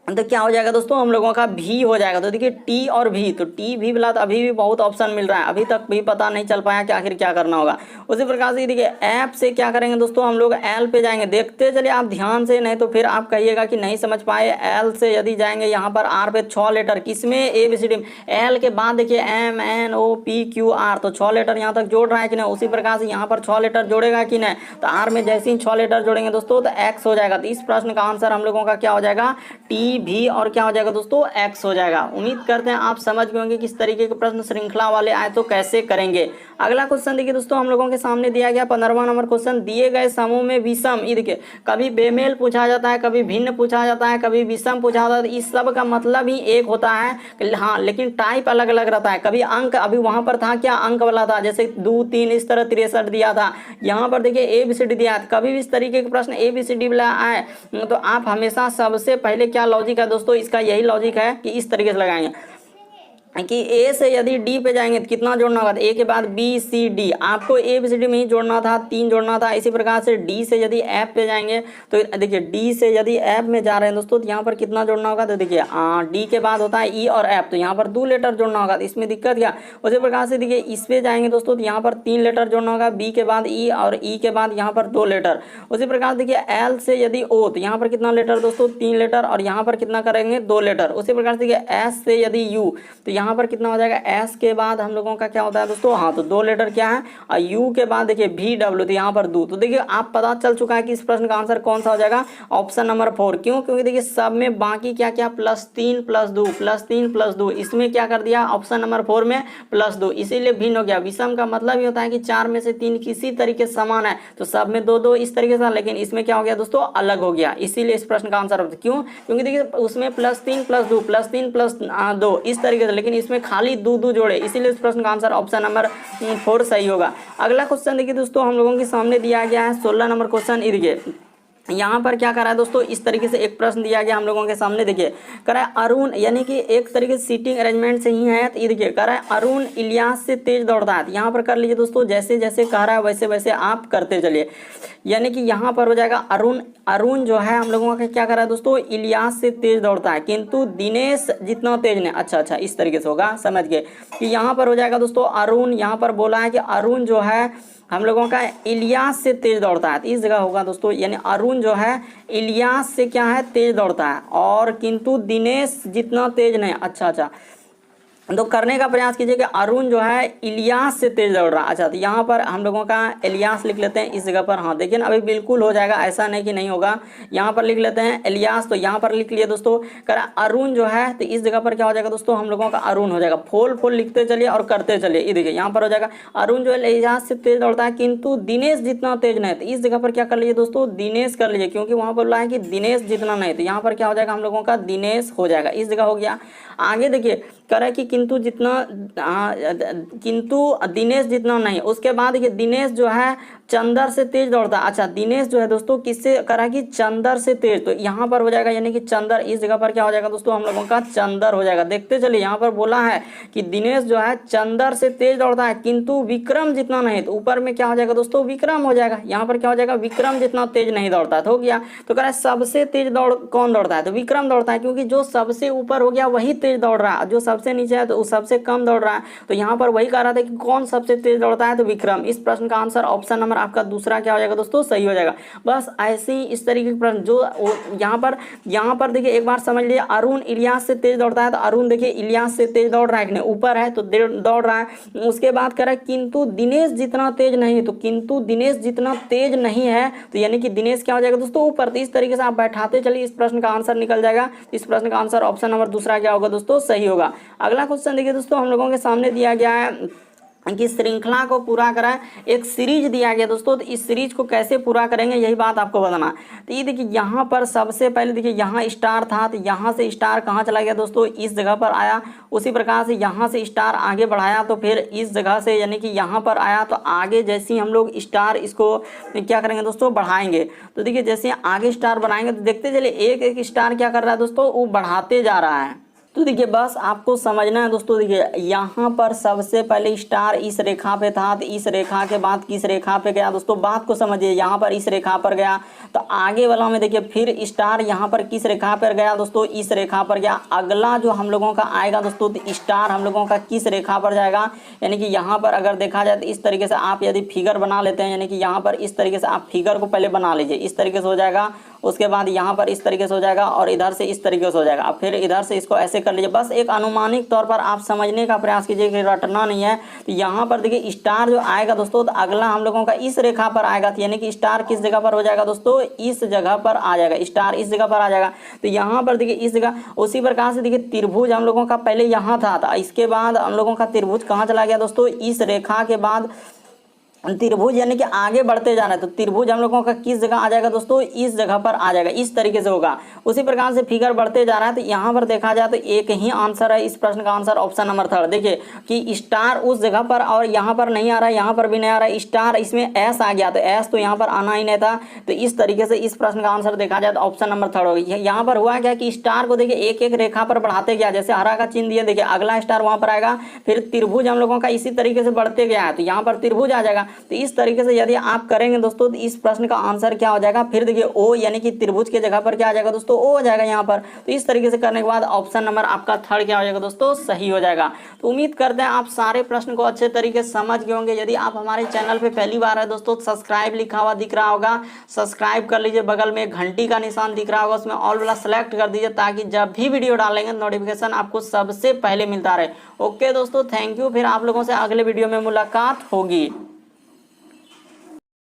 तो क्या हो जाएगा दोस्तों हम लोगों का भी हो जाएगा। तो देखिए टी और भी, तो टी भी वाला तो अभी भी बहुत ऑप्शन मिल रहा है, अभी तक भी पता नहीं चल पाया कि आखिर क्या करना होगा। उसी प्रकार से देखिए ऐप से क्या करेंगे दोस्तों, हम लोग एल पे जाएंगे, देखते चलिए आप ध्यान से, नहीं तो फिर आप कहिएगा कि नहीं समझ पाए। एल से यदि जाएंगे यहाँ पर आर पे 6 लेटर, किसमें ए बी सी डी में, एल के बाद देखिए M N O P Q R, तो 6 लेटर यहाँ तक जोड़ रहा है कि नहीं। उसी प्रकार से यहाँ पर 6 लेटर जोड़ेगा कि नहीं, तो आर में जैसे ही 6 लेटर जोड़ेंगे दोस्तों तो एक्स हो जाएगा। तो इस प्रश्न का आंसर हम लोगों का क्या हो जाएगा, टी भी और क्या हो जाएगा दोस्तों एक्स हो जाएगा। उम्मीद करते हैं आप समझ गए होंगे किस तरीके के प्रश्न श्रृंखला वाले आए तो कैसे करेंगे। अगला क्वेश्चन देखिए दोस्तों हम लोगों के सामने दिया गया 15वां नंबर क्वेश्चन, दिए गए समूह में विषम, ये देखिए कभी बेमेल पूछा जाता है, कभी भिन्न पूछा जाता है, कभी विषम पूछा जाता है, इस सब का मतलब ही एक होता है, हाँ लेकिन टाइप अलग अलग रहता है। कभी अंक, अभी वहां पर था क्या अंक वाला था, जैसे 2 3 इस तरह 63 दिया था, यहाँ पर देखिए ए बी सी डी दिया है। कभी भी इस तरीके के प्रश्न ए बी सी डी वाला आए तो आप हमेशा सबसे पहले क्या लॉजिक है दोस्तों, इसका यही लॉजिक है कि इस तरीके से लगाएंगे कि ए से यदि डी पे जाएंगे तो कितना जोड़ना होगा, ए के बाद बी सी डी, आपको ए बी सी डी में ही जोड़ना था, 3 जोड़ना था। इसी प्रकार से डी से यदि एफ पे जाएंगे तो देखिए डी से यदि एफ में जा रहे हैं दोस्तों तो यहाँ पर कितना जोड़ना होगा, तो देखिए डी के बाद होता है ई और एफ, तो यहाँ पर 2 लेटर जोड़ना होगा, तो इसमें दिक्कत क्या। उसी प्रकार से देखिए इस पे जाएंगे दोस्तों तो यहाँ पर 3 लेटर जोड़ना होगा, बी के बाद ई और ई के बाद यहाँ पर 2 लेटर। उसी प्रकार देखिए एल से यदि ओ, तो यहाँ पर कितना लेटर दोस्तों 3 लेटर, और यहाँ पर कितना करेंगे 2 लेटर। उसी प्रकार से देखिए एस से यदि यू, तो यहाँ पर कितना हो जाएगा, एस के बाद हम लोगों का क्या होता है दोस्तों, हाँ तो 2 लेटर क्या है, और यू के बाद देखिए भी डब्ल्यू, तो यहाँ पर 2। तो देखिए आप पता चल चुका है कि इस प्रश्न का आंसर कौन सा हो जाएगा, ऑप्शन नंबर 4। क्यों, क्योंकि देखिए सब में बाकी क्या क्या +3 +2 +3 +2, इसमें क्या कर दिया ऑप्शन नंबर 4 में +2, इसीलिए भिन्न हो गया। विषम का मतलब ये होता है कि 4 में से 3 किसी तरीके समान है, तो सब में 2 2 इस तरीके से, लेकिन इसमें क्या हो गया दोस्तों अलग हो गया, इसीलिए इस प्रश्न का आंसर होता है। क्यों, क्योंकि देखिए उसमें +3 +2 +3 +2 इस तरीके से, लेकिन इसमें खाली 2 2 जोड़े, इसीलिए इस प्रश्न का आंसर ऑप्शन नंबर 4 सही होगा। अगला क्वेश्चन देखिए दोस्तों हम लोगों के सामने दिया गया है 16 नंबर क्वेश्चन। देखिए यहाँ पर क्या करा है दोस्तों, इस तरीके से एक प्रश्न दिया गया हम लोगों के सामने, देखिए करा है अरुण, यानी कि एक तरीके से सीटिंग अरेंजमेंट से ही है, तो ये देखिए करा है अरुण इलियास से तेज दौड़ता है। यहाँ पर कर लीजिए दोस्तों, जैसे जैसे कह रहा है वैसे वैसे आप करते चलिए, यानी कि यहाँ पर हो जाएगा अरुण जो है हम लोगों का क्या करा है दोस्तों, इलियास से तेज दौड़ता है, किंतु दिनेश जितना तेज नहीं। अच्छा इस तरीके से होगा, समझ गए कि यहाँ पर हो जाएगा दोस्तों अरुण, यहाँ पर बोला है कि अरुण जो है हम लोगों का इलियास से तेज दौड़ता है, तो इस जगह होगा दोस्तों, यानी अरुण जो है इलियास से क्या है तेज दौड़ता है, और किंतु दिनेश जितना तेज नहीं। अच्छा तो करने का प्रयास कीजिए कि अरुण जो है इलियास से तेज दौड़ रहा है। अच्छा तो यहाँ पर हम लोगों का इलियास लिख लेते हैं इस जगह पर, हाँ देखिए ना अभी बिल्कुल हो जाएगा, ऐसा नहीं कि नहीं होगा। यहाँ पर लिख लेते हैं इलियास, तो यहाँ पर लिख लिए दोस्तों, करा अरुण जो है, तो इस जगह पर क्या हो जाएगा दोस्तों हम लोगों का अरुण हो जाएगा। फोल लिखते चलिए और करते चलिए, ये देखिए यहाँ पर हो जाएगा अरुण जो है इलियास से तेज दौड़ता है, किंतु दिनेश जितना तेज नहीं। तो इस जगह पर क्या कर लीजिए दोस्तों, दिनेश कर लीजिए, क्योंकि वहाँ पर बोला है कि दिनेश जितना नहीं, तो यहाँ पर क्या हो जाएगा हम लोगों का दिनेश हो जाएगा, इस जगह हो गया। आगे देखिए करा कि किंतु दिनेश जितना नहीं, उसके बाद देखिए दिनेश जो है चंदर से तेज दौड़ता है। अच्छा, दिनेश जो है दोस्तों किससे करा कि चंदर से तेज, तो यहाँ पर हो जाएगा यानी कि चंदर, इस जगह पर क्या हो जाएगा दोस्तों हम लोगों का चंदर हो जाएगा। देखते चलिए यहाँ पर बोला है कि दिनेश जो है चंदर से तेज दौड़ता है किंतु विक्रम जितना नहीं, तो ऊपर में क्या हो जाएगा दोस्तों विक्रम हो जाएगा। यहाँ पर क्या हो जाएगा विक्रम जितना तेज नहीं दौड़ता है, तो हो गया। तो कह रहा है सबसे तेज दौड़ कौन दौड़ता है, तो विक्रम दौड़ता है, क्योंकि जो सबसे ऊपर हो गया वही तेज दौड़ रहा है, जो सबसे नीचे है तो वो सबसे कम दौड़ रहा है। तो यहाँ पर वही कह रहा था कि कौन सबसे तेज दौड़ता है, तो विक्रम। इस प्रश्न का आंसर ऑप्शन नंबर आपका दूसरा क्या हो जाएगा दोस्तों सही हो जाएगा। बस ऐसे ही इस तरीके के प्रश्न जो यहाँ पर देखिए एक बार समझ लीजिए, अरुण इलियास से तेज दौड़ता है, तो अरुण देखिए इलियास से तेज दौड़ रहा है कि नहीं, ऊपर है तो दौड़ रहा है। उसके बाद कह रहा है किंतु दिनेश जितना तेज नहीं, तो किंतु दिनेश जितना तेज नहीं है, तो यानी कि दिनेश क्या हो जाएगा दोस्तों ऊपर। तो इस तरीके से आप बैठाते चलिए, इस प्रश्न का आंसर निकल जाएगा। इस प्रश्न का आंसर ऑप्शन नंबर दूसरा क्या होगा दोस्तों सही होगा। अगला क्वेश्चन देखिए दोस्तों, हम लोगों के सामने दिया गया है कि श्रृंखला को पूरा कराएं, एक सीरीज दिया गया दोस्तों, तो इस सीरीज को कैसे पूरा करेंगे यही बात आपको बताना। तो ये देखिए यहाँ पर सबसे पहले देखिए यहाँ स्टार था, तो यहाँ से स्टार कहाँ चला गया दोस्तों इस जगह पर आया। उसी प्रकार से यहाँ से स्टार आगे बढ़ाया तो फिर इस जगह से यानी कि यहाँ पर आया, तो आगे जैसे ही हम लोग स्टार इसको क्या करेंगे दोस्तों बढ़ाएंगे। तो देखिए जैसे आगे स्टार बनाएंगे तो देखते चलिए एक एक स्टार क्या कर रहा है दोस्तों वो बढ़ाते जा रहा है। तो देखिए बस आपको समझना है दोस्तों, देखिए यहाँ पर सबसे पहले स्टार इस रेखा पे था, तो इस रेखा के बाद किस रेखा पे गया दोस्तों, बात को समझिए। यहाँ पर इस रेखा पर गया, तो आगे वाला में देखिए फिर स्टार यहाँ पर किस रेखा पर गया दोस्तों इस रेखा पर गया। अगला जो हम लोगों का आएगा दोस्तों तो स्टार हम लोगों का किस रेखा पर जाएगा, यानी कि यहाँ पर अगर देखा जाए तो इस तरीके से आप यदि फिगर बना लेते हैं, यानी कि यहाँ पर इस तरीके से आप फिगर को पहले बना लीजिए, इस तरीके से हो जाएगा। उसके बाद यहाँ पर इस तरीके से हो जाएगा और इधर से इस तरीके से हो जाएगा। अब फिर इधर से इसको ऐसे कर लीजिए। बस एक अनुमानिक तौर पर आप समझने का प्रयास कीजिए कि रटना नहीं है। तो यहाँ पर देखिए स्टार जो आएगा दोस्तों तो अगला हम लोगों का इस रेखा पर आएगा, यानी कि स्टार किस जगह पर हो जाएगा दोस्तों इस जगह पर आ जाएगा, स्टार इस जगह पर आ जाएगा। तो यहाँ पर देखिए इस जगह, उसी प्रकार से देखिए त्रिभुज हम लोगों का पहले यहाँ था, इसके बाद हम लोगों का त्रिभुज कहाँ चला गया दोस्तों इस रेखा के बाद त्रिभुज, यानी कि आगे बढ़ते जाना है। तो त्रिभुज हम लोगों का किस जगह आ जाएगा दोस्तों इस जगह पर आ जाएगा, इस तरीके से होगा। उसी प्रकार से फिगर बढ़ते जा रहा है। तो यहाँ पर देखा जाए तो एक ही आंसर है, इस प्रश्न का आंसर ऑप्शन नंबर थर्ड। देखिए कि स्टार उस जगह पर और यहाँ पर नहीं आ रहा है, यहाँ पर भी नहीं आ रहा है, स्टार इसमें एस आ गया, तो एस तो यहाँ पर आना ही नहीं था। तो इस तरीके से इस प्रश्न का आंसर देखा जाए तो ऑप्शन नंबर थर्ड होगी। यहाँ पर हुआ क्या कि स्टार को देखिए एक एक रेखा पर बढ़ाते गया, जैसे हरा का चिन्ह दिया, देखिए अगला स्टार वहाँ पर आएगा, फिर त्रिभुज हम लोगों का इसी तरीके से बढ़ते गया है, तो यहाँ पर त्रिभुज आ जाएगा। तो इस तरीके यदि आप करेंगे दोस्तों तो इस प्रश्न का आंसर क्या हो जाएगा, फिर देखिए ओ, यानी कि त्रिभुज के जगह पर क्या आ जाएगा दोस्तों ओ हो जाएगा यहाँ पर। तो इस तरीके से करने के बाद ऑप्शन नंबर आपका थर्ड क्या हो जाएगा दोस्तों सही हो जाएगा। तो उम्मीद करते हैं आप सारे प्रश्न को अच्छे तरीके से समझ गए होंगे। यदि आप हमारे चैनल पे पहली बार है दोस्तों, सब्सक्राइब लिखा हुआ दिख रहा होगा, सब्सक्राइब कर लीजिए। बगल में घंटी का निशान दिख रहा होगा, उसमें ऑल वाला सेलेक्ट कर दीजिए, ताकि जब भी वीडियो डालेंगे नोटिफिकेशन आपको सबसे पहले मिलता रहे। ओके दोस्तों, थैंक यू। फिर आप लोगों से अगले वीडियो में मुलाकात होगी।